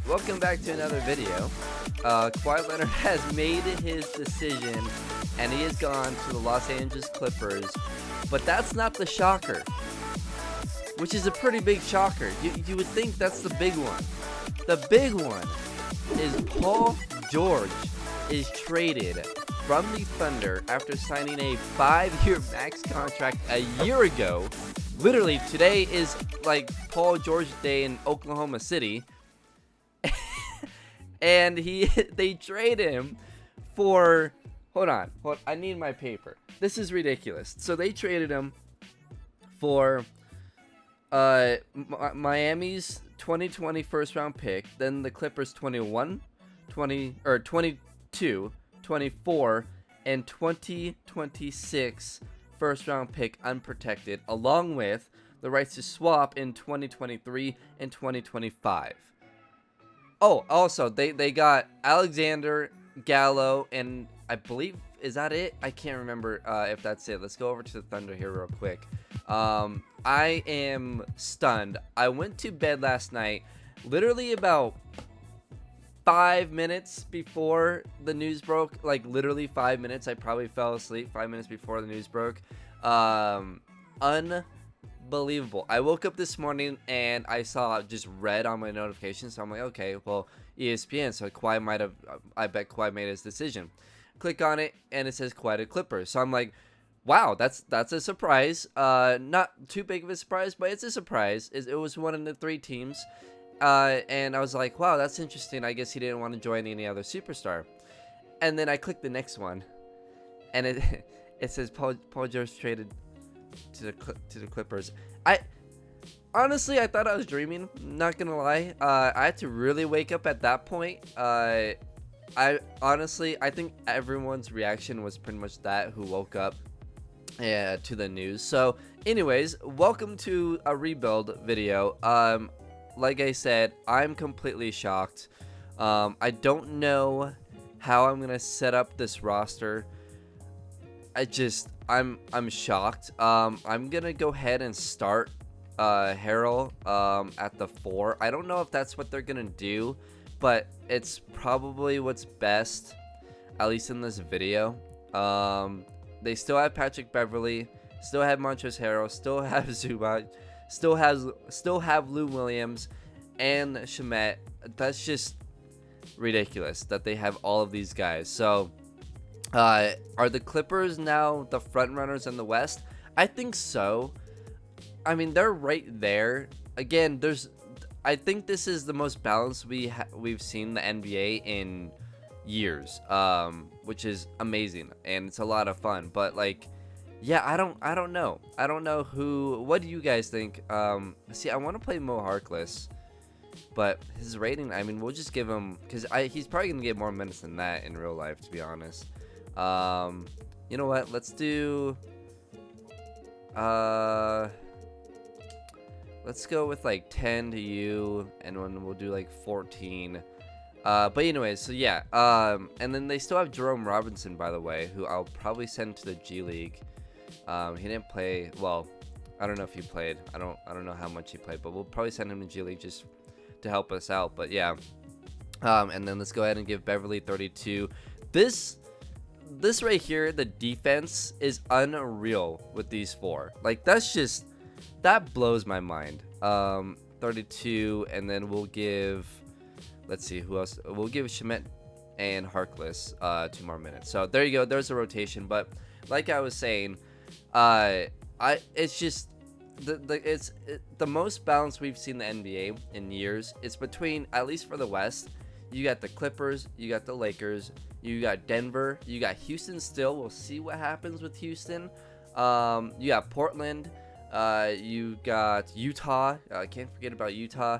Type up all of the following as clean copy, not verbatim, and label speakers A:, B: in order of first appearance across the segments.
A: welcome back to another video. Kawhi Leonard has made his decision, and he has gone to the Los Angeles Clippers. But that's not the shocker, which is a pretty big shocker. You would think that's the big one. The big one is Paul George is traded from the Thunder after signing a 5-year max contract a year ago. Literally, today is like Paul George Day in Oklahoma City. And they trade him for, hold on, I need my paper. This is ridiculous. So they traded him for Miami's 2020 first round pick, then the Clippers 22, 24, and 2026 first round pick unprotected, along with the rights to swap in 2023 and 2025. Oh, also, they got Alexander, Gallo, and I believe, is that it? I can't remember if that's it. Let's go over to the Thunder here real quick. I am stunned. I went to bed last night, literally about 5 minutes before the news broke. Like, literally 5 minutes. I probably fell asleep 5 minutes before the news broke. Unbelievable. I woke up this morning and I saw just red on my notifications, so I'm like, okay, well, ESPN, so Kawhi might have, I bet Kawhi made his decision. Click on it and it says Kawhi to Clippers, so I'm like, wow, that's a surprise. Not too big of a surprise, but it's a surprise. It was one of the 3 teams, and I was like, wow, that's interesting. I guess he didn't want to join any other superstar. And then I clicked the next one, and it says Paul George traded to the Clippers. Honestly, I thought I was dreaming, not gonna lie. I had to really wake up at that point. I think everyone's reaction was pretty much that, who woke up to the news. So anyways, welcome to a rebuild video. Like I said, I'm completely shocked. I don't know how I'm gonna set up this roster. I'm shocked. I'm gonna go ahead and start Harrell at the 4. I don't know if that's what they're gonna do, but it's probably what's best, at least in this video. They still have Patrick Beverly, still have Montrezl Harrell, still have Zubac, still have Lou Williams and Shamet. That's just ridiculous that they have all of these guys. So are the Clippers now the front runners in the West? I think so. I mean, they're right there. Again, I think this is the most balanced we've seen the NBA in years, which is amazing, and it's a lot of fun. But like, yeah, I don't know. I don't know who. What do you guys think? See, I want to play Mo Harkless, but his rating, I mean, we'll just give him, because he's probably gonna get more minutes than that in real life, to be honest. You know what? Let's do. Let's go with like 10 to you, and then we'll do like 14. But anyways, so yeah. And then they still have Jerome Robinson, by the way, who I'll probably send to the G League. He didn't play well. I don't know if he played. I don't know how much he played, but we'll probably send him to G League just to help us out. But yeah. And then let's go ahead and give Beverly 32. This right here, the defense is unreal with these 4. Like, that blows my mind. 32, and then we'll give, let's see who else. We'll give Shamet and Harkless 2 more minutes. So there you go. There's a rotation. But like I was saying, it's just it's the most balanced we've seen the NBA in years. It's between, at least for the West, you got the Clippers, you got the Lakers, you got Denver, you got Houston still. We'll see what happens with Houston. You got Portland, you got Utah. Can't forget about Utah.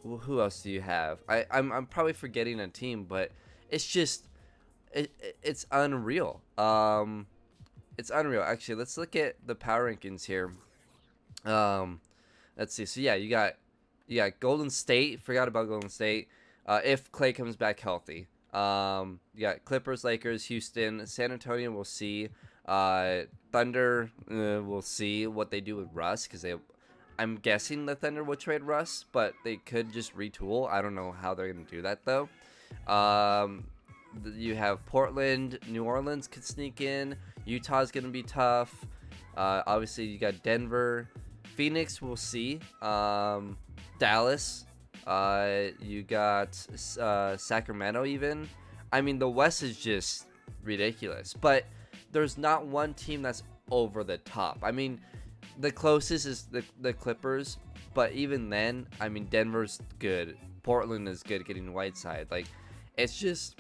A: Who else do you have? I'm probably forgetting a team, but it's just it's unreal. It's unreal. Actually, let's look at the power rankings here. Let's see. So yeah, you got Golden State. Forgot about Golden State. If Clay comes back healthy. You got Clippers, Lakers, Houston, San Antonio. We'll see. Thunder. We'll see what they do with Russ, because I'm guessing the Thunder will trade Russ, but they could just retool. I don't know how they're going to do that, though. You have Portland, New Orleans could sneak in. Utah's going to be tough. Obviously, you got Denver. Phoenix, we'll see. Dallas. You got Sacramento even. I mean, the West is just ridiculous. But there's not one team that's over the top. I mean, the closest is the Clippers. But even then, I mean, Denver's good. Portland is good getting Whiteside. Like, it's just...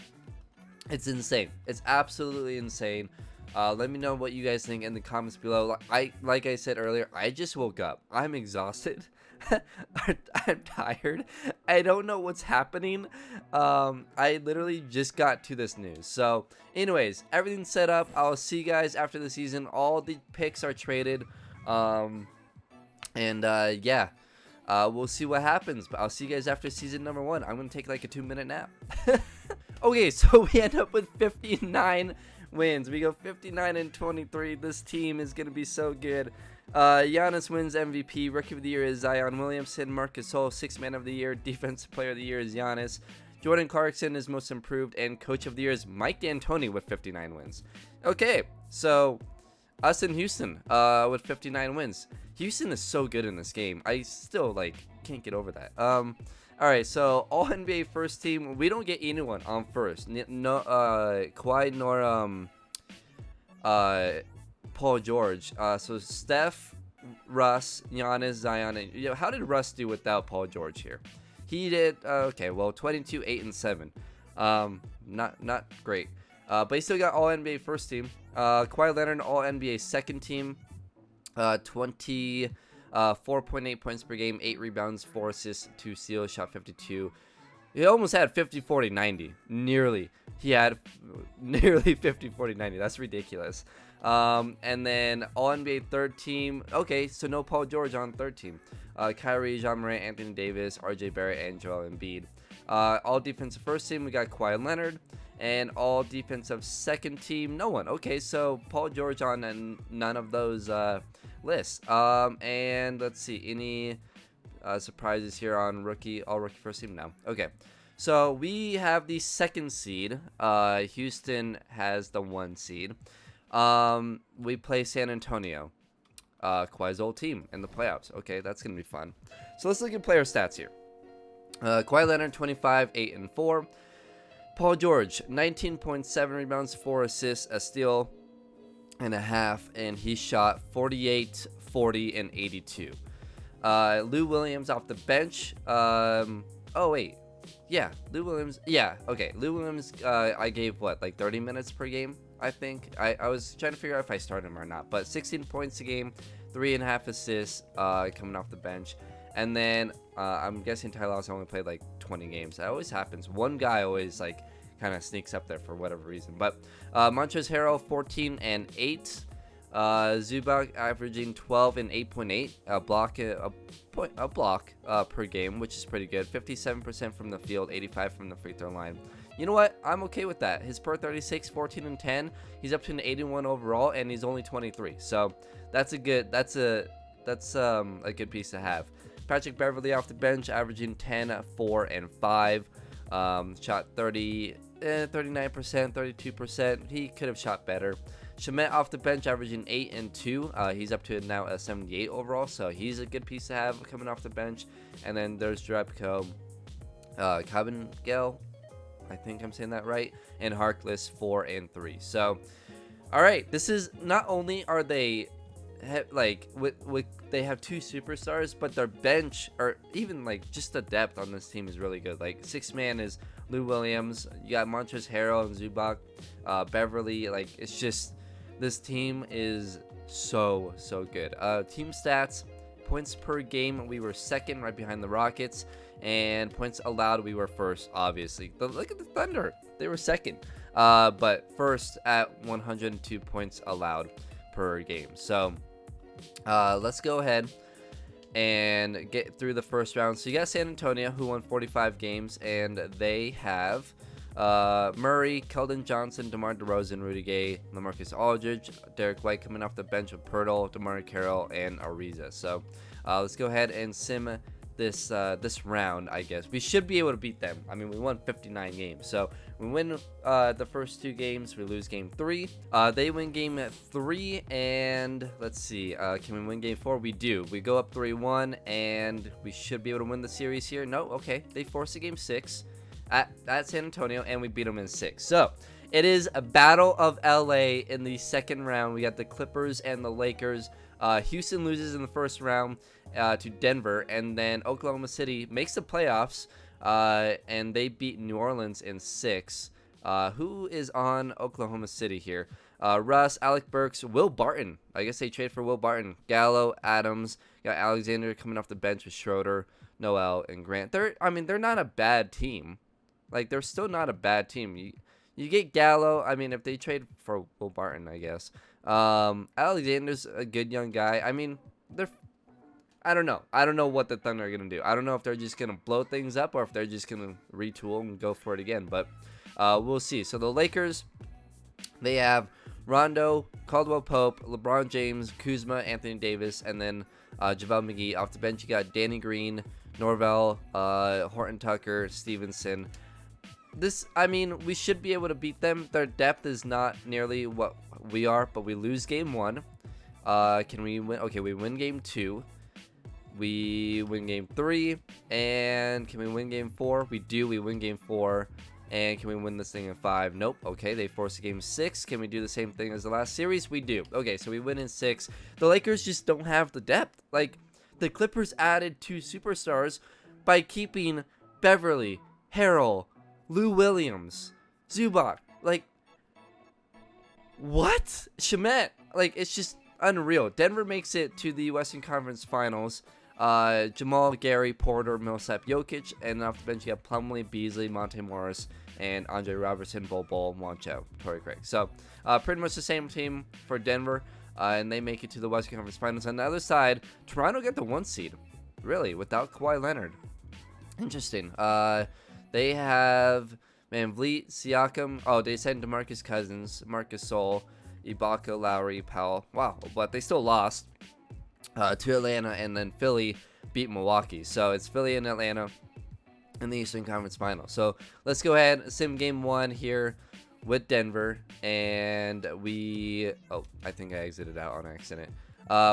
A: it's insane. It's absolutely insane. Let me know what you guys think in the comments below. Like I said earlier, I just woke up. I'm exhausted. I'm tired. I don't know what's happening. I literally just got to this news. So, anyways, everything's set up. I'll see you guys after the season. All the picks are traded. Yeah. We'll see what happens. But I'll see you guys after season number 1. I'm gonna take like a 2-minute nap. Okay, so we end up with 59 wins. We go 59-23. This team is going to be so good. Giannis wins MVP. Rookie of the Year is Zion Williamson. Marcus Gasol, 6th Man of the Year. Defensive Player of the Year is Giannis. Jordan Clarkson is Most Improved. And Coach of the Year is Mike D'Antoni with 59 wins. Okay, so us in Houston with 59 wins. Houston is so good in this game. I still, can't get over that. Alright, so all NBA first team. We don't get anyone on first. No, Kawhi nor Paul George. So Steph, Russ, Giannis, Zion. And, how did Russ do without Paul George here? He did okay. Well, 22, 8, and 7. Not great. But he still got all NBA first team. Kawhi Leonard all NBA second team. 4.8 points per game, 8 rebounds, 4 assists, 2 steals, shot 52. He almost had 50, 40, 90. Nearly. He had nearly 50, 40, 90. That's ridiculous. And then all NBA third team. Okay, so no Paul George on third team. Kyrie, John Morant, Anthony Davis, RJ Barrett, and Joel Embiid. All defensive first team, we got Kawhi Leonard. And all defensive second team, no one. Okay, so Paul George on and none of those lists. And let's see, any surprises here on all rookie first team? No. Okay, so we have the second seed. Houston has the 1 seed. We play San Antonio, Kawhi's old team in the playoffs. Okay, that's gonna be fun. So let's look at player stats here. Kawhi Leonard 25, 8, and 4. Paul George, 19.7 rebounds, 4 assists, a steal and a half, and he shot 48, 40, and 82. Lou Williams off the bench. Oh, wait. Yeah, Lou Williams. Yeah, okay. Lou Williams, I gave, 30 minutes per game, I think. I was trying to figure out if I started him or not. But 16 points a game, 3.5 assists coming off the bench. And then I'm guessing Ty Lawson only played 20 games. That always happens. One guy always kind of sneaks up there for whatever reason. But Montrezl Harrell 14 and 8. Zubac averaging 12 and 8.8. A block per game, which is pretty good. 57% from the field, 85 from the free throw line. You know what? I'm okay with that. His per 36, 14 and 10. He's up to an 81 overall, and he's only 23. So that's a good piece to have. Patrick Beverley off the bench, averaging 10, 4, and 5. Shot 39%, 32%. He could have shot better. Shamet off the bench, averaging 8 and 2. He's up to now a 78 overall, so he's a good piece to have coming off the bench. And then there's Drabko, Cabangel, I think I'm saying that right, and Harkless 4 and 3. So, all right, this is not only are they they have 2 superstars, but their bench, or even just the depth on this team is really good. 6th man is Lou Williams. You got Montrezl Harrell and Zubac, Beverly. It's just, this team is so good. Team stats: points per game, we were second, right behind the Rockets, and points allowed, we were first. Obviously, but look at the Thunder; they were second, but first at 102 points allowed per game. So let's go ahead and get through the first round. So you got San Antonio, who won 45 games, and they have Murray, Keldon Johnson, DeMar DeRozan, Rudy Gay, LaMarcus Aldridge, Derek White coming off the bench with Pirtle, DeMar Carroll, and Ariza. So let's go ahead and sim this round. I guess we should be able to beat them. I mean, we won 59 games, so we win the first 2 games, we lose game 3. They win game 3, and let's see, can we win game 4? We do. We go up 3-1, and we should be able to win the series here. No, okay, they force a game 6 at San Antonio, and we beat them in 6. So it is a battle of LA in the second round. We got the Clippers and the Lakers. Houston loses in the first round to Denver, and then Oklahoma City makes the playoffs, and they beat New Orleans in 6. Who is on Oklahoma City here? Russ, Alec Burks, Will Barton. I guess they trade for Will Barton. Gallo, Adams, got Alexander coming off the bench with Schroeder, Noel, and Grant. They're not a bad team. Like, they're still not a bad team. You get Gallo. I mean, if they trade for Will Barton, I guess. Alexander's a good young guy. I mean, I don't know. I don't know what the Thunder are going to do. I don't know if they're just going to blow things up or if they're just going to retool and go for it again. But we'll see. So the Lakers, they have Rondo, Caldwell Pope, LeBron James, Kuzma, Anthony Davis, and then JaVale McGee. Off the bench, you got Danny Green, Norvell, Horton Tucker, Stevenson. We should be able to beat them. Their depth is not nearly what we are, but we lose game 1. Can we win? Okay, we win game 2. We win game 3. And can we win game 4? We do. We win game 4. And can we win this thing in 5? Nope. Okay, they force a game 6. Can we do the same thing as the last series? We do. Okay, so we win in 6. The Lakers just don't have the depth. Like, the Clippers added 2 superstars by keeping Beverly, Harrell, Lou Williams, Zubac. Like, what? Shamet. Like, it's just unreal. Denver makes it to the Western Conference Finals. Jamal, Gary, Porter, Millsap, Jokic, and off the bench you have Plumlee, Beasley, Monte Morris, and Andre Robertson, Bol Bol, Juancho, Torrey Craig. So pretty much the same team for Denver, and they make it to the Western Conference Finals. On the other side, Toronto get the 1 seed, really, without Kawhi Leonard. Interesting. They have VanVleet, Siakam. Oh, they sent DeMarcus Cousins, Marcus Sol, Ibaka, Lowry, Powell. Wow, but they still lost to Atlanta, and then Philly beat Milwaukee. So it's Philly and Atlanta in the Eastern Conference Final. So let's go ahead, sim game 1 here with Denver, and I think I exited out on accident.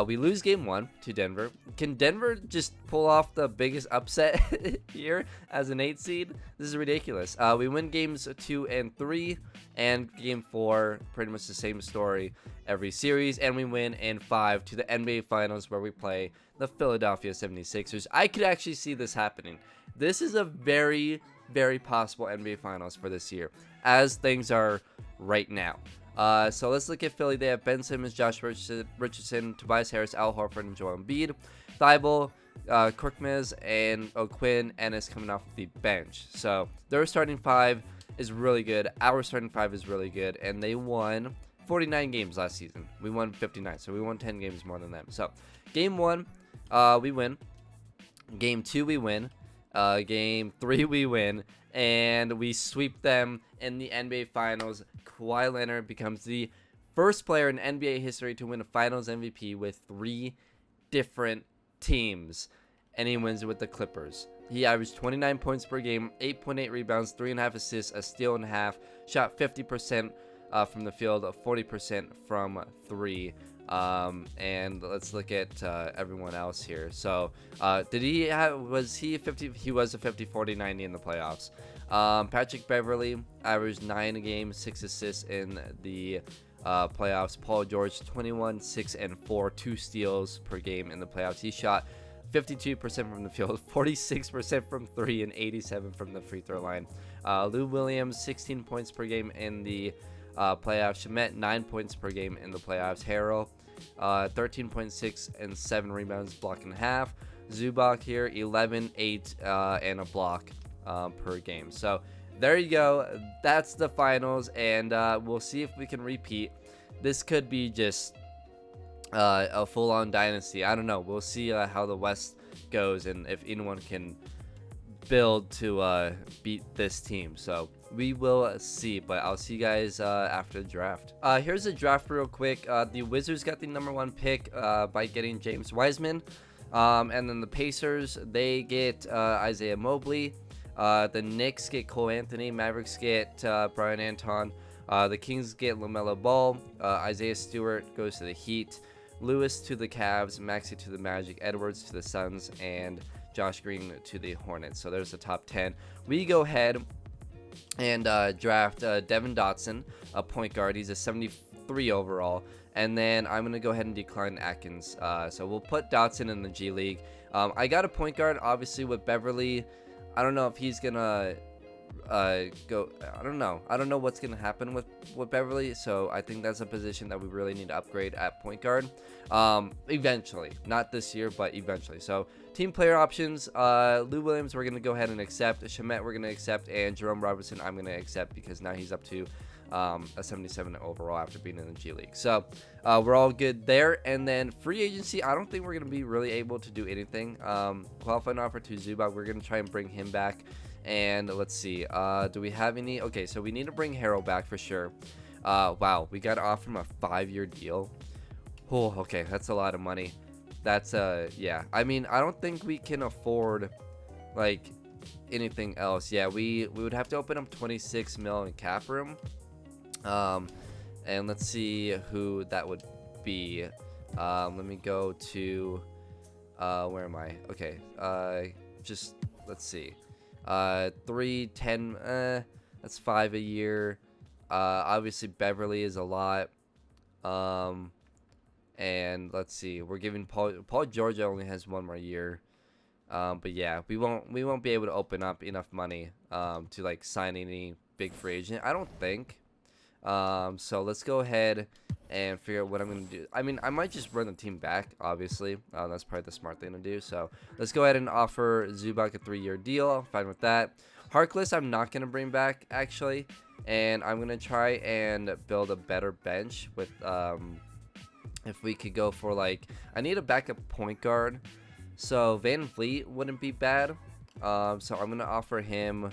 A: We lose game 1 to Denver. Can Denver just pull off the biggest upset here as an 8 seed? This is ridiculous. We win games 2 and 3, and game 4, pretty much the same story every series, and we win in 5 to the NBA Finals, where we play the Philadelphia 76ers. I could actually see this happening. This is a very, very possible NBA Finals for this year, as things are right now. So let's look at Philly. They have Ben Simmons, Josh Richardson, Tobias Harris, Al Horford, and Joel Embiid. Thibault, Korkmaz, and O'Quinn Ennis coming off the bench. So their starting 5 is really good. Our starting 5 is really good. And they won 49 games last season. We won 59. So we won 10 games more than them. So game 1, we win. Game 2, we win. Game 3, we win. And we sweep them in the NBA Finals. Kawhi Leonard becomes the first player in NBA history to win a Finals MVP with 3 different teams, and he wins it with the Clippers. He averaged 29 points per game, 8.8 rebounds, 3.5 assists, a steal and a half, shot 50% from the field, 40% from 3. And let's look at everyone else here. So was he a 50? He was a 50-40-90 in the playoffs. Patrick Beverly averaged 9 a game, 6 assists in the playoffs. Paul George, 21, 6, and 4, 2 steals per game in the playoffs. He shot 52% from the field, 46% from 3, and 87% from the free throw line. Lou Williams, 16 points per game in the playoffs. Shamet, 9 points per game in the playoffs. Harrell, 13.6 and 7 rebounds, block and a half. Zubac here, 11, 8, and a block per game. So there you go. That's the finals, and we'll see if we can repeat. This could be just a full-on dynasty. I don't know. We'll see how the West goes and if anyone can build to beat this team. So we will see, but I'll see you guys after the draft. Here's the draft real quick. The Wizards got the #1 pick by getting James Wiseman. And then the Pacers, they get Isaiah Mobley. The Knicks get Cole Anthony. Mavericks get Brian Anton. The Kings get LaMelo Ball. Isaiah Stewart goes to the Heat. Lewis to the Cavs. Maxey to the Magic. Edwards to the Suns. And Josh Green to the Hornets. So there's the top 10. We go ahead and draft Devin Dotson, a point guard. He's a 73 overall. And then I'm going to go ahead and decline Atkins. So we'll put Dotson in the G League. I got a point guard, obviously, with Beverly. I don't know if he's going to go. I don't know. I don't know what's going to happen with Beverly. So I think that's a position that we really need to upgrade at point guard. Eventually. Not this year, but eventually. So team player options. Lou Williams, we're going to go ahead and accept. Shamet, we're going to accept. And Jerome Robinson, I'm going to accept because now he's up to a 77 overall after being in the G League. So we're all good there. And then free agency, I don't think we're going to be really able to do anything. Qualifying offer to Zubac, we're going to try and bring him back. And let's see, do we have any? Okay, so we need to bring Harrell back for sure. Wow, we got to offer him a 5-year deal. Oh, okay, that's a lot of money. That's yeah, I mean, I don't think we can afford like anything else. Yeah, we would have to open up 26 mil in cap room. And let's see who that would be. Let me go to where am I? Okay, just let's see. 3, 10, that's 5 a year. Obviously Beverly is a lot. And let's see, we're giving Paul George only has 1 more year. But yeah, we won't be able to open up enough money to like sign any big free agent, I don't think. So let's go ahead and figure out what I'm going to do. I mean, I might just run the team back, obviously. That's probably the smart thing to do. So let's go ahead and offer Zubac a 3-year deal. I'm fine with that. Harkless, I'm not going to bring back, actually. And I'm going to try and build a better bench with, if we could go for, like, I need a backup point guard. So Van Vliet wouldn't be bad. So I'm going to offer him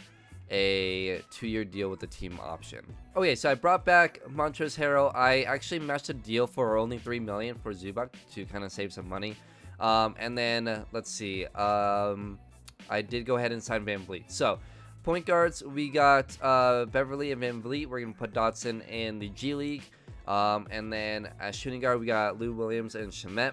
A: a 2-year deal with the team option. Okay, so I brought back Montrezl Harrell. I actually matched a deal for only $3 million for Zubac to kind of save some money. And then let's see. I did go ahead and sign Van Vliet. So point guards, we got Beverly and Van Vliet. We're gonna put Dotson in the G League. And then as shooting guard, we got Lou Williams and Shamet.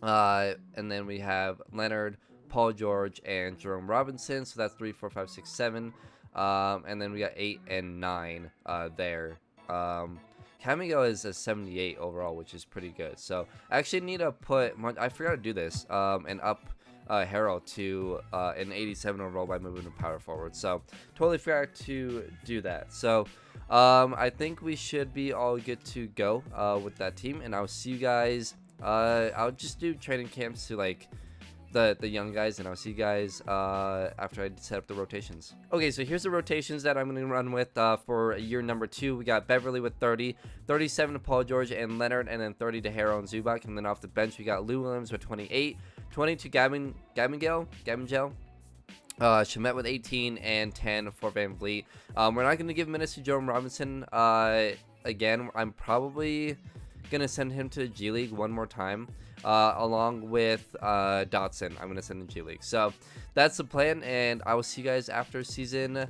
A: And then we have Leonard, Paul George, and Jerome Robinson. So that's 3, 4, 5, 6, 7. And then we got 8 and 9 there. Camigo is a 78 overall, which is pretty good. So I actually need to put, I forgot to do this, and up Harrell to an 87 overall by moving to power forward. So totally forgot to do that. So I think we should be all good to go with that team. And I'll see you guys. I'll just do training camps to like the young guys, and I'll see you guys after I set up the rotations. Okay, so here's the rotations that I'm going to run with for year number 2. We got Beverly with 30, 37 to Paul George and Leonard, and then 30 to Harrell and Zubac. And then off the bench, we got Lou Williams with 28, 20 to Gavin Gel, Shamet with 18, and 10 for Van Vliet. We're not going to give minutes to Jerome Robinson again. I'm probably going to send him to the G League one more time. Along with Dotson, I'm going to send in G League. So that's the plan, and I will see you guys after season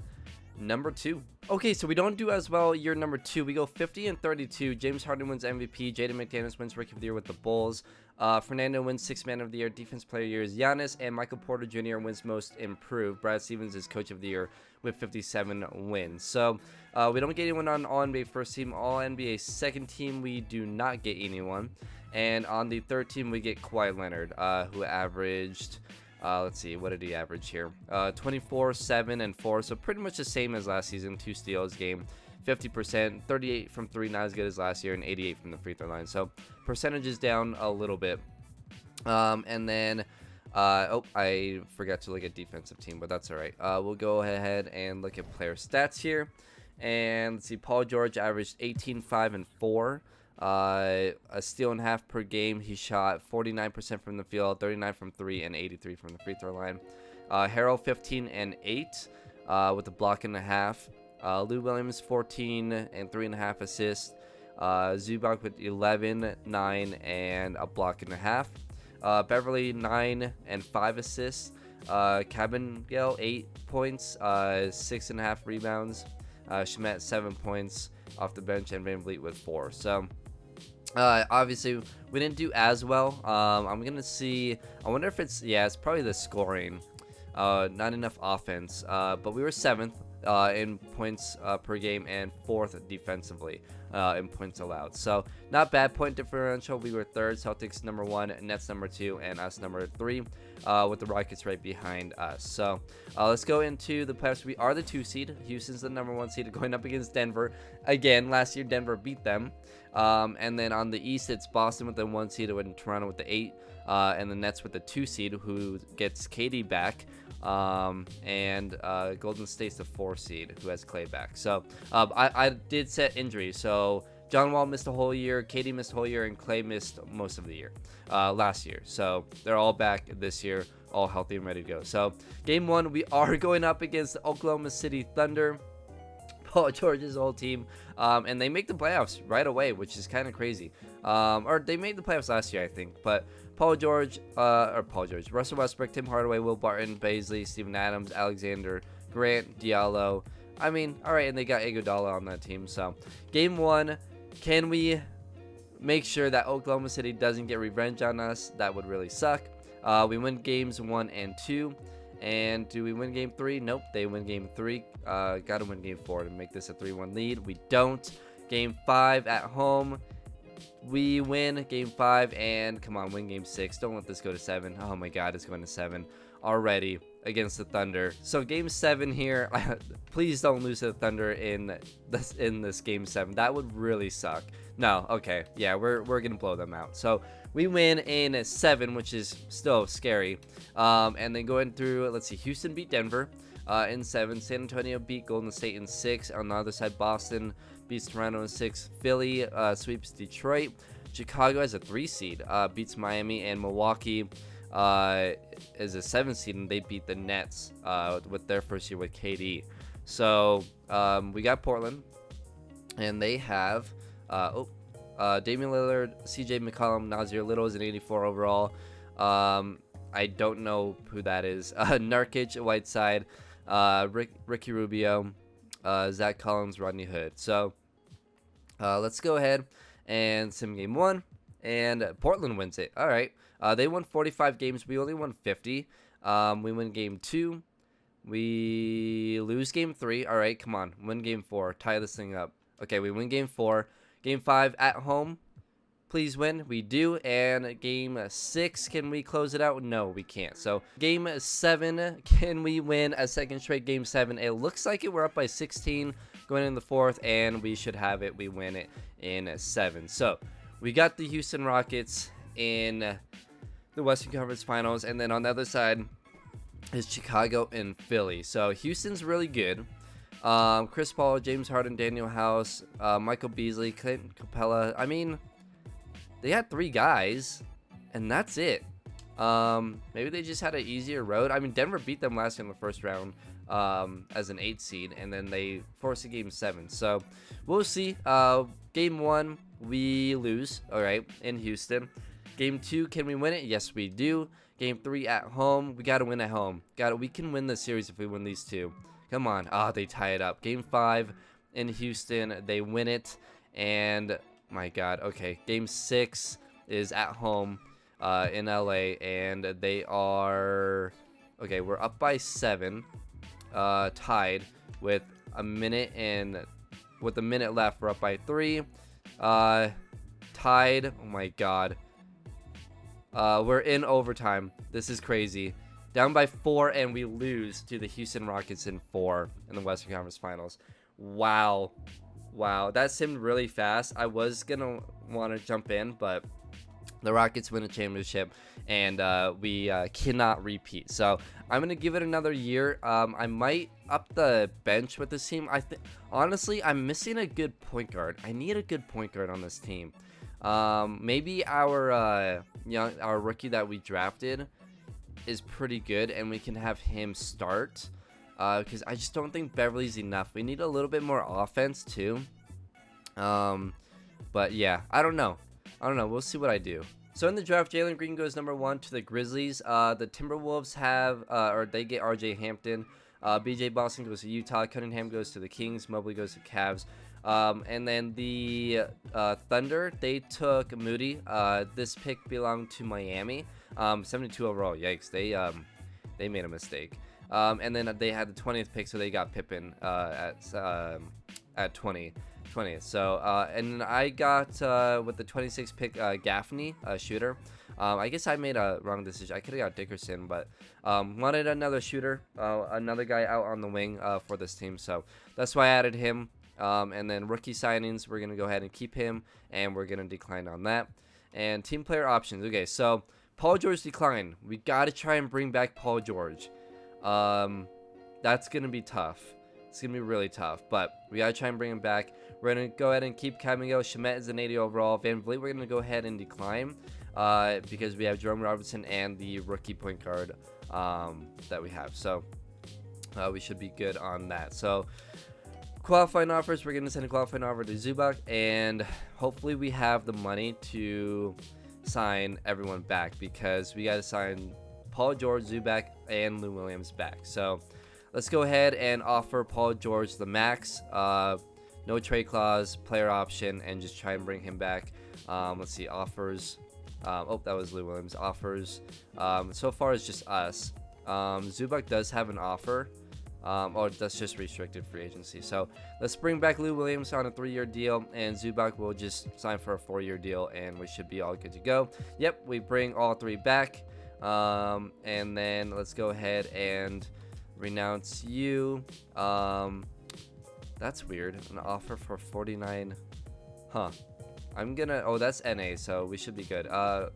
A: number 2. Okay, so we don't do as well year number 2. We go 50 and 32. James Harden wins MVP. Jaden McDaniels wins Rookie of the Year with the Bulls. Fernando wins 6th Man of the Year. Defense Player of the Year is Giannis, and Michael Porter Jr. wins Most Improved. Brad Stevens is Coach of the Year with 57 wins. So we don't get anyone on All-NBA first team. All-NBA second team, we do not get anyone. And on the third team, we get Kawhi Leonard, who averaged, let's see, what did he average here? 24, 7, and 4. So pretty much the same as last season. 2 steals game, 50%, 38 from 3, not as good as last year, and 88 from the free throw line. So percentage is down a little bit. And then, oh, I forgot to look at defensive team, but that's all right. We'll go ahead and look at player stats here. And let's see, Paul George averaged 18, 5, and 4. A steal and a half per game. He shot 49% from the field, 39 from 3, and 83 from the free throw line. Harrell 15 and 8 with a block and a half. Lou Williams 14 and 3.5 assists. Zubac with 11, 9, and a block and a half. Beverly 9 and 5 assists. Cabangel 8 points, 6.5 rebounds. Schmidt 7 points off the bench, and Van Vliet with 4. So obviously we didn't do as well. I'm gonna see. I wonder if it's probably the scoring. Not enough offense. But we were 7th in points per game and 4th defensively in points allowed. So not bad point differential. We were 3rd, Celtics number 1, Nets number 2, and us number 3, with the Rockets right behind us. So let's go into the playoffs. We are the 2 seed. Houston's the number 1 seed going up against Denver. Again, last year Denver beat them. And then on the East, it's Boston with the 1 seed and Toronto with the 8. And the Nets with the 2 seed, who gets KD back. And Golden State's the 4 seed, who has Clay back. So I did set injuries. So John Wall missed a whole year, KD missed a whole year, and Clay missed most of the year last year. So they're all back this year, all healthy and ready to go. So game 1, we are going up against the Oklahoma City Thunder, Paul George's old team, and they make the playoffs right away, which is kind of crazy. Or they made the playoffs last year, I think, but Paul George, Russell Westbrook, Tim Hardaway, Will Barton, Baisley, Steven Adams, Alexander Grant, Diallo. I mean, all right, and they got Iguodala on that team. So game 1, can we make sure that Oklahoma City doesn't get revenge on us? That would really suck. We win games 1 and 2. And do we win game 3? Nope, they win game 3. Gotta win game 4 to make this a 3-1 lead. We don't. Game 5 at home, we win game 5, and come on, win game 6. Don't let this go to 7. Oh my god, it's going to 7 already against the Thunder. So game 7 here, please don't lose to the Thunder in this game 7. That would really suck. No, okay, yeah, we're gonna blow them out. So we win in 7, which is still scary. And then going through, let's see, Houston beat Denver in 7. San Antonio beat Golden State in 6. On the other side, Boston beats Toronto in 6. Philly sweeps Detroit. Chicago has a 3 seed, beats Miami, and Milwaukee is a 7 seed, and they beat the Nets with their first year with KD. So we got Portland, and they have Damian Lillard, CJ McCollum, Nazir Little is an 84 overall. I don't know who that is. Nurkic, Whiteside, Ricky Rubio, Zach Collins, Rodney Hood. So let's go ahead and sim game 1, and Portland wins it. All right. They won 45 games. We only won 50. We win game 2. We lose game 3. All right, come on. Win game 4. Tie this thing up. Okay, we win game 4. Game 5 at home. Please win. We do. And game 6, can we close it out? No, we can't. So game 7, can we win a second straight game 7? It looks like it. We're up by 16 going in the 4th, and we should have it. We win it in 7. So we got the Houston Rockets in the Western Conference Finals, and then on the other side is Chicago and Philly. So Houston's really good. Chris Paul, James Harden, Daniel House, Michael Beasley, Clint Capella. I mean, they had 3 guys, and that's it. Maybe they just had an easier road. I mean, Denver beat them last year in the first round as an 8 seed, and then they forced a game 7. So we'll see. Game 1, we lose, all right, in Houston. Game 2, can we win it? Yes, we do. Game 3 at home. We got to win at home. We can win this series if we win these 2. Come on. They tie it up. Game 5 in Houston. They win it. And, my God. Okay. Game 6 is at home in LA. And they are... Okay, we're up by 7. Tied with a minute and... With a minute left, we're up by 3. Tied. Oh, my God. We're in overtime. This is crazy. Down by 4, and we lose to the Houston Rockets in 4 in the Western Conference Finals. Wow. Wow. That seemed really fast. I was going to want to jump in, but the Rockets win a championship, and we cannot repeat. So I'm going to give it another year. I might up the bench with this team. Honestly, I'm missing a good point guard. I need a good point guard on this team. Maybe our rookie that we drafted. is pretty good, and we can have him start. Because I just don't think Beverly's enough. We need a little bit more offense too. But yeah, I don't know. We'll see what I do. So in the draft, Jalen Green goes number 1 to the Grizzlies. The Timberwolves have, or they get R.J. Hampton. B.J. Boston goes to Utah. Cunningham goes to the Kings. Mobley goes to Cavs. And then the Thunder, they took Moody. This pick belonged to Miami. 72 overall. Yikes, they made a mistake. And then they had the 20th pick, so they got Pippen at 20. So and I got with the 26th pick Gaffney, a shooter. I guess I made a wrong decision. I could have got Dickerson, but wanted another shooter, another guy out on the wing for this team. So that's why I added him. And then rookie signings, we're gonna go ahead and keep him, and we're gonna decline on that. And team player options. Okay, so Paul George decline. We gotta try and bring back Paul George. That's gonna be tough. It's gonna be really tough, but we gotta try and bring him back. We're gonna go ahead and keep Camille. Shemet is an 80 overall. Van Vliet, we're gonna go ahead and decline because we have Jerome Robinson and the rookie point guard that we have. So we should be good on that. So qualifying offers, we're gonna send a qualifying offer to Zubac, and hopefully we have the money to sign everyone back, because we gotta sign Paul George, Zubac, and Lou Williams back. So let's go ahead and offer Paul George the max. No trade clause, player option, and just try and bring him back. Let's see, offers. Oh, that was Lou Williams. Offers. So far it's just us. Zubac does have an offer. Or that's just restricted free agency. So let's bring back Lou Williams on a 3-year deal, and Zubac will just sign for a 4-year deal, and we should be all good to go. Yep, we bring all 3 back. And then let's go ahead and renounce you. That's weird. An offer for 49. Huh. I'm gonna. Oh, that's NA, so we should be good.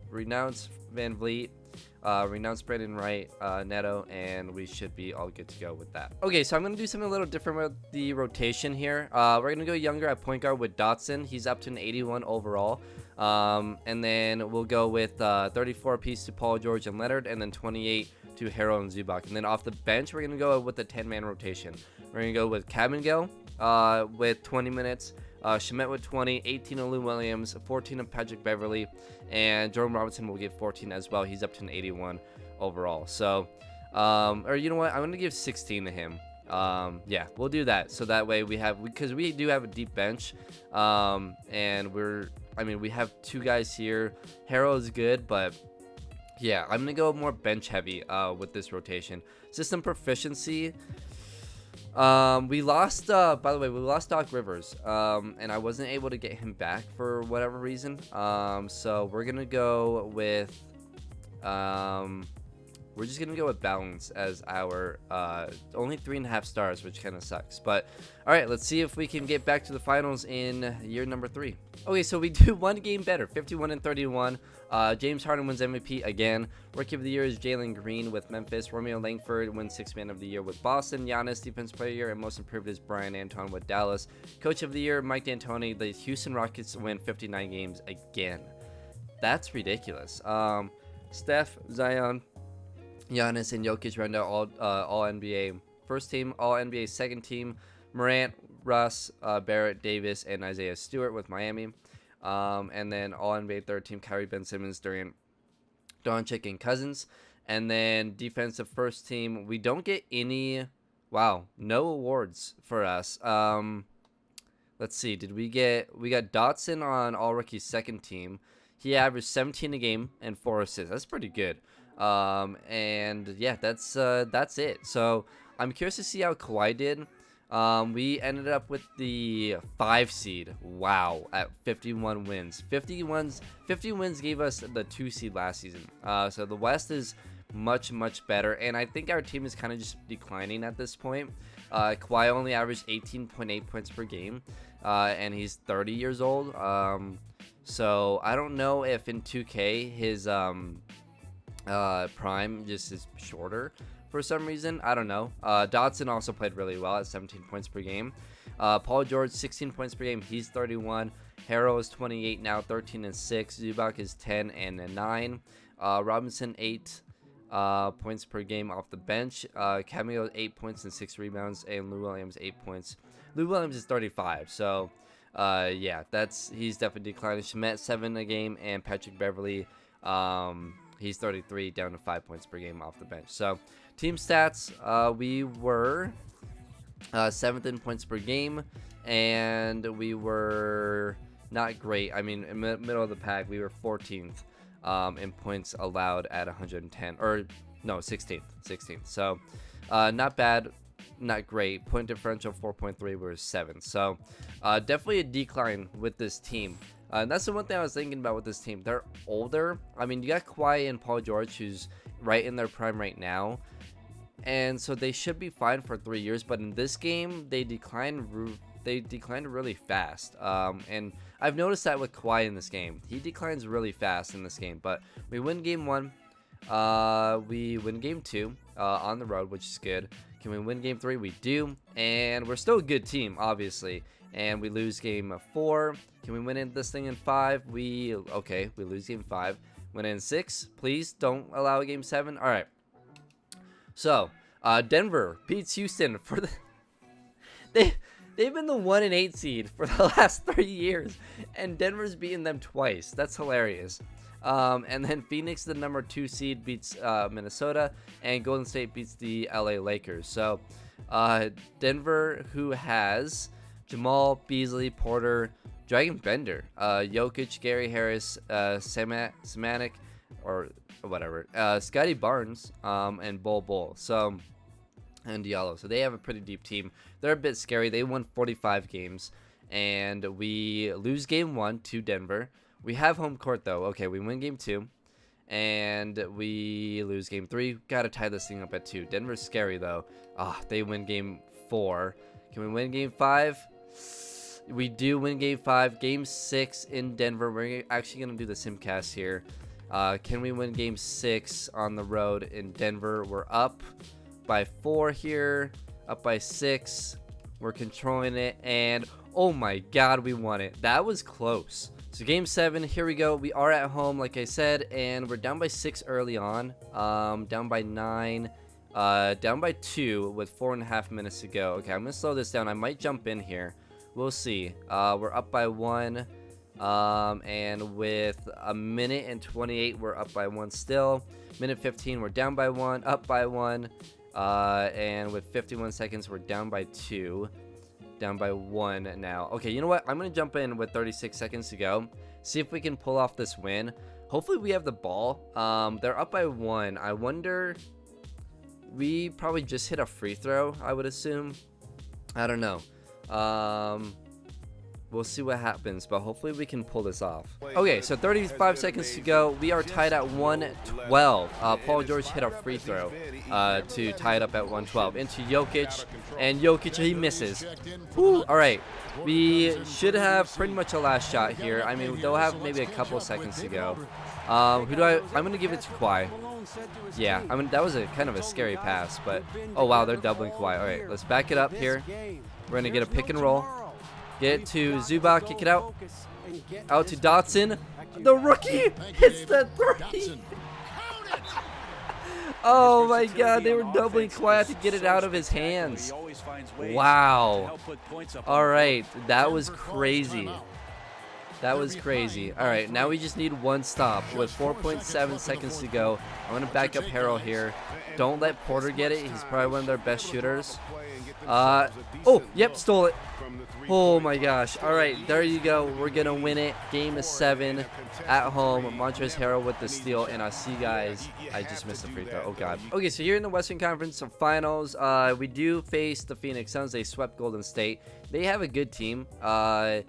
A: Renounce Van Vliet. Renounce Brandon Wright, Neto, and we should be all good to go with that. Okay, so I'm going to do something a little different with the rotation here. We're going to go younger at point guard with Dotson. He's up to an 81 overall. And then we'll go with 34 apiece to Paul George and Leonard, and then 28 to Harrell and Zubac. And then off the bench, we're going to go with the 10-man rotation. We're going to go with Cabangel with 20 minutes. Shemet with 20, 18 of Lou Williams, 14 of Patrick Beverly, and Jerome Robinson will get 14 as well. He's up to an 81 overall. So, or you know what? I'm going to give 16 to him. Yeah, we'll do that. So that way we have, because we do have a deep bench, and we have 2 guys here. Harrell is good, but yeah, I'm going to go more bench heavy with this rotation. System proficiency. We lost, by the way, we lost Doc Rivers, and I wasn't able to get him back for whatever reason. So we're gonna go with, we're just gonna go with balance as our only 3.5 stars, which kind of sucks. But all right, let's see if we can get back to the finals in year number 3. Okay, so we do 1 game better, 51-31. James Harden wins MVP again. Rookie of the Year is Jalen Green with Memphis. Romeo Langford wins 6th Man of the Year with Boston. Giannis, Defensive Player of the Year, and Most Improved is Brian Anton with Dallas. Coach of the Year, Mike D'Antoni. The Houston Rockets win 59 games again. That's ridiculous. Steph, Zion, Giannis, and Jokic round out all NBA first team, all NBA second team. Morant, Russ, Barrett, Davis, and Isaiah Stewart with Miami. And then all NBA third team, Kyrie, Ben Simmons, Durant, Doncic, and Cousins. And then defensive first team, we don't get any, no awards for us. Let's see, we got Dotson on all rookies second team. He averaged 17 a game and 4 assists. That's pretty good. And yeah, that's it. So I'm curious to see how Kawhi did. We ended up with the 5 seed. Wow, at 51 wins. 50 wins gave us the 2 seed last season. So the West is much better, and I think our team is kind of just declining at this point. Kawhi only averaged 18.8 points per game, and he's 30 years old. So I don't know if in 2K his prime just is shorter for some reason. I don't know. Dotson also played really well at 17 points per game. Paul George, 16 points per game. He's 31. Harrell is 28 now, 13 and 6. Zubac is 10 and 9. Robinson 8. points per game off the bench. Cameo 8 points and 6 rebounds, and Lou Williams 8 points. Lou Williams is 35, so yeah, he's definitely declining. Shemet 7 a game, and Patrick Beverly, he's 33, down to 5 points per game off the bench. So team stats, we were 7th in points per game, and we were not great. I mean, in the middle of the pack, we were 14th in points allowed at 110, or no, 16th. So not bad, not great. Point differential 4.3, we were 7th. So definitely a decline with this team. And that's the one thing I was thinking about with this team. They're older. I mean, you got Kawhi and Paul George, who's right in their prime right now, and so they should be fine for 3 years. But in this game, they declined really fast. And I've noticed that with Kawhi in this game. He declines really fast in this game. But we win game 1. We win game 2 on the road, which is good. Can we win game 3? We do. And we're still a good team, obviously. And we lose game 4. Can we win in this thing in 5? We lose game 5. Win in 6. Please don't allow a game 7. All right. So, Denver beats Houston for the... They've been the 1 and 8 seed for the last 3 years, and Denver's beaten them twice. That's hilarious. And then Phoenix, the number 2 seed, beats Minnesota, and Golden State beats the LA Lakers. So, Denver, who has Jamal, Beasley, Porter, Dragon Bender, Jokic, Gary Harris, Samanik, or whatever, Scotty Barnes, and Bol. So, and Diallo. So they have a pretty deep team. They're a bit scary. They won 45 games, and we lose game 1 to Denver. We have home court though. Okay, we win game 2, and we lose game 3. Gotta tie this thing up at 2. Denver's scary though. They win game 4. Can we win game 5? We do win game 5. Game 6 in Denver. We're actually gonna do the simcast here. Can we win game 6 on the road in Denver? We're up by 4 here, up by 6. We're controlling it, and oh my god, we won it. That was close. So game 7, here we go. We are at home, like I said, and we're down by 6 early on, down by 9, down by 2 with 4.5 minutes to go. Okay, I'm gonna slow this down. I might jump in here, we'll see. We're up by 1, and with a minute and 28, we're up by 1 still. Minute 15, we're down by 1, up by 1. And with 51 seconds, we're down by 2, down by 1 now. Okay, you know what? I'm going to jump in with 36 seconds to go, see if we can pull off this win. Hopefully we have the ball. They're up by 1. I wonder, we probably just hit a free throw, I would assume. I don't know. We'll see what happens, but hopefully we can pull this off. Okay, so 35 seconds to go. We are tied at 112. Paul George hit a free throw to tie it up at 112 into Jokic, and Jokic, he misses. Whew. All right, we should have pretty much a last shot here. I mean, they'll have maybe a couple seconds to go. I'm gonna give it to Kawhi. Yeah, I mean, that was a kind of a scary pass, but oh wow, they're doubling Kawhi. All right, let's back it up here. We're gonna get a pick and roll. Get it to Zubac, kick it out. Out to Dotson. The rookie hits the 3. Oh my god, they were doubling Kawhi to get it out of his hands. Wow. Alright, that was crazy. That was crazy. Alright, now we just need 1 stop with 4.7 seconds to go. I'm going to back up Harrell here. Don't let Porter get it. He's probably one of their best shooters. Oh, yep, stole it. Oh my gosh. All right, there you go. We're going to win it. Game 7 at home. Montrezl Harrell with the steal, and I'll see you guys. I just missed the free throw. Oh, God. Okay, so here in the Western Conference Finals, we do face the Phoenix Suns. They swept Golden State. They have a good team. Got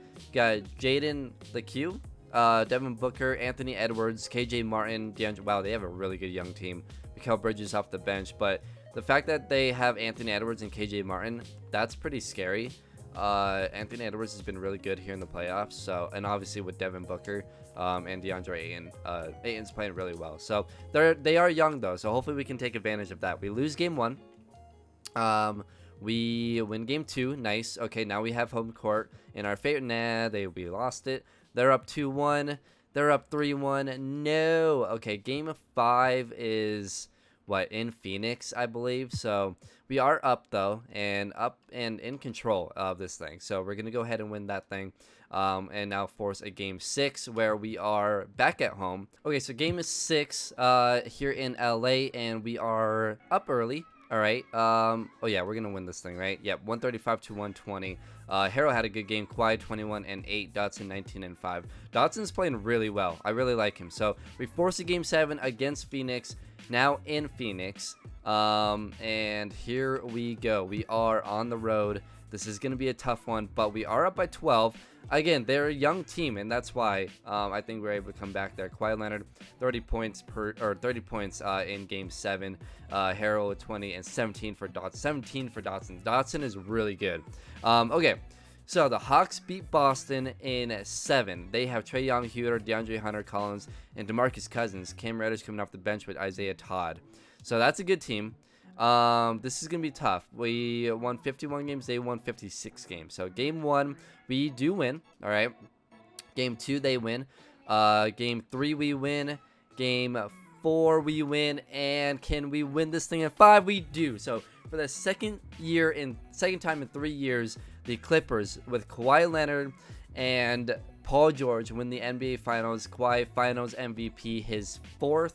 A: Jaden the Q, Devin Booker, Anthony Edwards, KJ Martin, DeAndre. Wow, they have a really good young team. Mikal Bridges off the bench, but the fact that they have Anthony Edwards and KJ Martin, that's pretty scary. Anthony Edwards has been really good here in the playoffs, so, and obviously with Devin Booker and DeAndre Ayton, Ayton's playing really well. So they are young though, so hopefully we can take advantage of that. We lose game 1. We win game 2. Nice. Okay, now we have home court in our favor. Nah, we lost it. They're up 2-1. They're up 3-1. No. Okay, game 5 is in Phoenix, I believe. So we are up though, and in control of this thing. So we're gonna go ahead and win that thing. And now force a game 6 where we are back at home. Okay, so game is 6 here in LA, and we are up early. All right. Oh yeah, we're gonna win this thing, right? Yep. 135 to 120. Harrow had a good game. KAWHI 21 and 8. Dotson 19 and 5. Dotson's playing really well. I really like him. So we force a game 7 against Phoenix. Now in Phoenix. And here we go. We are on the road. This is gonna be a tough one, but we are up by 12. Again, they're a young team, and that's why I think we're able to come back there. KAWHI Leonard, 30 points in Game 7. Harrow with 20 and 17 for Dotson. 17 for Dotson. Dotson is really good. Okay, so the Hawks beat Boston in 7. They have Trae Young, Huter, DeAndre Hunter, Collins, and DeMarcus Cousins. Cam Reddish coming off the bench with Isaiah Todd. So that's a good team. This is gonna be tough. We won 51 games, they won 56 games. So game 1 we do win. All right, game 2 they win. Game 3 we win. Game 4 we win. And can we win this thing at 5? We do. So for the second time in 3 years, the Clippers with KAWHI Leonard and Paul George win the NBA Finals. KAWHI Finals MVP, his 4th.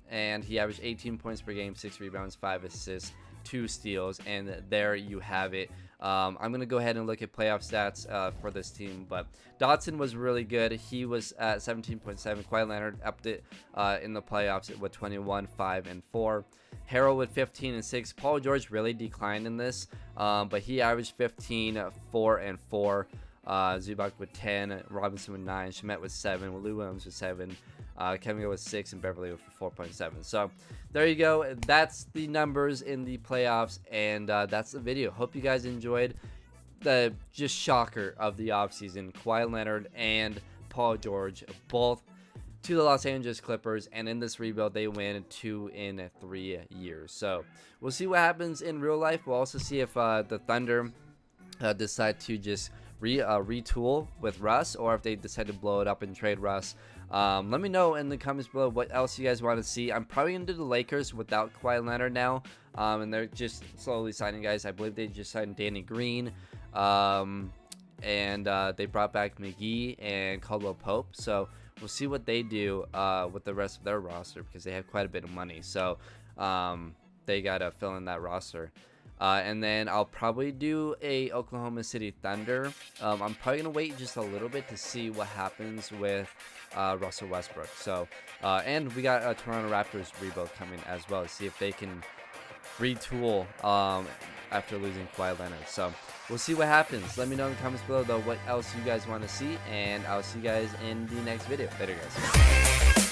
A: And he averaged 18 points per game, 6 rebounds, 5 assists, 2 steals, and there you have it. I'm going to go ahead and look at playoff stats for this team, but Dotson was really good. He was at 17.7. KAWHI Leonard upped it in the playoffs with 21, 5, and 4. Harrow with 15 and 6. Paul George really declined in this, but he averaged 15, 4, and 4. Zubac with 10, Robinson with 9, Shamet with 7, Lou Williams with 7, Kevin Go with 6, and Beverly with 4.7. So there you go. That's the numbers in the playoffs, and that's the video. Hope you guys enjoyed the just shocker of the offseason. KAWHI Leonard and Paul George both to the Los Angeles Clippers, and in this rebuild they win 2 in 3 years. So we'll see what happens in real life. We'll also see if the Thunder decide to just retool with Russ, or if they decide to blow it up and trade Russ. Let me know in the comments below what else you guys want to see. I'm probably gonna do the Lakers without KAWHI Leonard now, and they're just slowly signing guys. I believe they just signed Danny Green, and they brought back McGee and Caldwell Pope. So we'll see what they do with the rest of their roster, because they have quite a bit of money. So they gotta fill in that roster. And then I'll probably do a Oklahoma City Thunder. I'm probably gonna wait just a little bit to see what happens with Russell Westbrook. So and we got a Toronto Raptors rebuild coming as well, to see if they can retool after losing KAWHI Leonard. So we'll see what happens. Let me know in the comments below though what else you guys want to see, and I'll see you guys in the next video. Later guys.